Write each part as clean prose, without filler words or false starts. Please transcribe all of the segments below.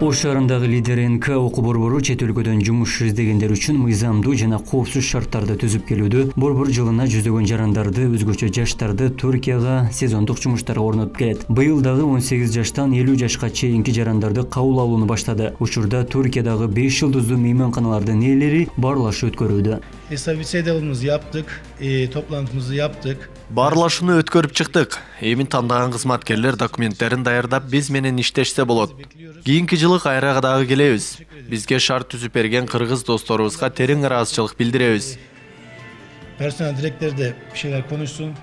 Ош шаарындагы Лидер НК окуу борбору чет өлкөдөн жумуш издегендер үчүн мыйзамдуу жана коопсуз шарттарды түзүп келүүдө. Борбор жылына жүздөгөн жарандарды, өзгөчө жаштарды Түркияга сезондук жумуштарга орнотуп келет. Быйыл дагы 18 жаштан 50 жашка чейинки жарандарды кабыл алууну баштады. Учурда Түркиядагы 5 жылдыздуу мейманканалардын ээлери баарлашуу өткөрүүдө. Собеседованиemizi yaptık, toplantımızı yaptık. Барлашууну өткөрүп чыктык. Эми тандаган кызматкерлер документтерин даярдап, биз менен иштешсе болот. Кийинки жылы кайрага дагы келебиз. Бизге шарт түзүп берген кыргыз досторубузга терең ыраазычылык билдиребиз. Personel direktörü de bir şeyler konuşsun.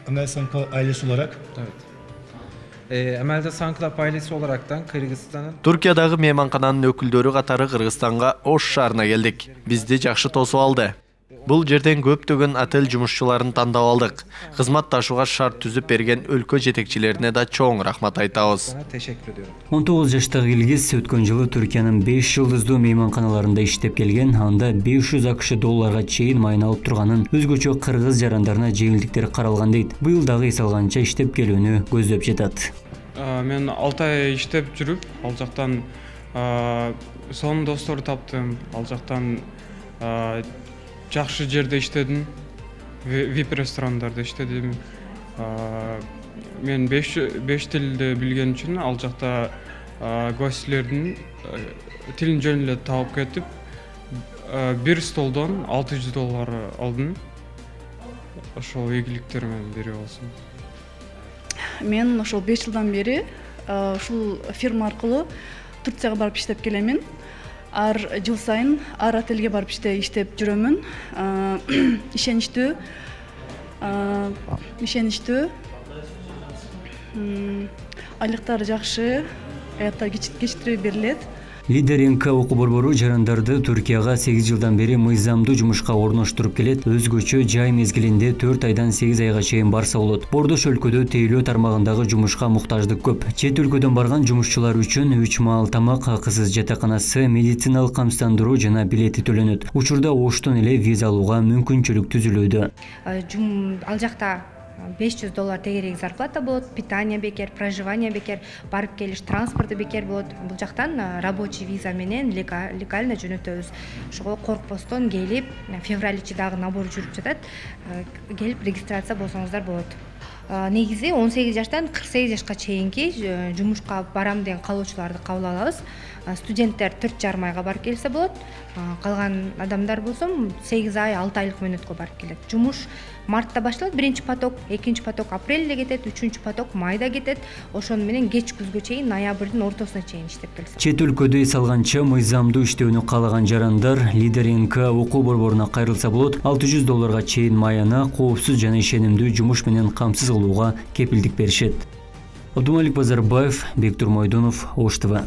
Amel Sankal ailesi olarak. Evet. Amelde Sanklap ailesi olaraktan Kırgızistan'ın Türkiye'dagi mehmankananын өкүлдөрү катары Кыргызстанга Ош шаарына келдик. Бизди жакшы тосуп алды. Бул жерден көптөгөн отель жумушчуларын тандап алдык. Кызматташууга шарт түзүп берген өлкө жетекчилерине да чоң рахмат айтабыз. teşekkür ediyorum. 19 жаштагы Илгиз өткөн жылы Түркиянын 5 жылдыздуу мейманканаларында иштеп келген, анда 500 АКШ долларга чейин майын алып турганын, өзгөчө кыргыз жарандарына жеңилдиктер каралган дейт. Быйыл дагы эс алганча иштеп келүүнү көздөп жатат. Мен 6 ай иштеп жүрүп, ал жактан сонун достор таптым. Ал жактан жакшы жерде иштедим. VIP ресторандарда иштедим. Мен 5 тилди билген үчүн ал жакта гостьлердин тилин жөн эле таап кетип, бир столдон 600 доллар алдым. Ошол ийгиликтер менен берип алсын. Мен ошол 5 жылдан бери ушул фирма аркылуу Турцияга барып иштеп келемин. Ар жыл сайын ар отелге барып иштеп жүрөмүн. Ишеничтүү. Айлыктар жакшы, аяттар кечиктирип берилет. Лидер НК окуу борбору жарандарды Түркияга 8 жылдан бери мыйзамдуу жумушка орноштуруп келет. Өзгөчө жай мезгилинде 4 айдан 8 айга чейин барса болот. Бордош өлкөдө тейлөө тармагындагы жумушка муктаждык көп. Чет өлкөдөн барган жумушчулар үчүн 3 маал тамак, акысыз жатаканасы, медициналык камсыздандыруу жана билети төлөнөт. Учурда Оштон эле виза алууга мүмкүнчүлүк түзүлүүдө. Ал жакта 500 доллар тегерек зарплата болот, питание бекер, проживание бекер, барып келиш транспорты бекер болот. Бул жактан рабочий виза менен легально жөнөтөбүз. Ошого коркпостон келип, февраль ичи дагы набор жүрүп жатат. Келип регистрация болсоңуздар болот. Негизи 18 жаштан 48 жашка чейинки жумушка барам деген каалоочуларды кабыл алабыз. Студенттер 4,5 айга барып келсе болот. Калган адамдар болсо 8 ай, 6 айлык мөөнөткө барып келет. Жумуш мартта башталат, биринчи поток, экинчи поток апрелде кетет, үчүнчү поток майда кетет. Ошону менен кеч күзгө чейин, ноябрдын ортосуна чейин иштеп келсе. Чет өлкөдө эс алганча мыйзамдуу иштөөнү каалаган жарандар Лидер НК окуу борборуна кайрылса болот. 600 долларга чейин майына коопсуз жана ишенимдүү жумуш менен камсыз кылууга кепилдик беришет. Абдумалик Базарбаев, Бектур Мойдонов, Ош ТВ.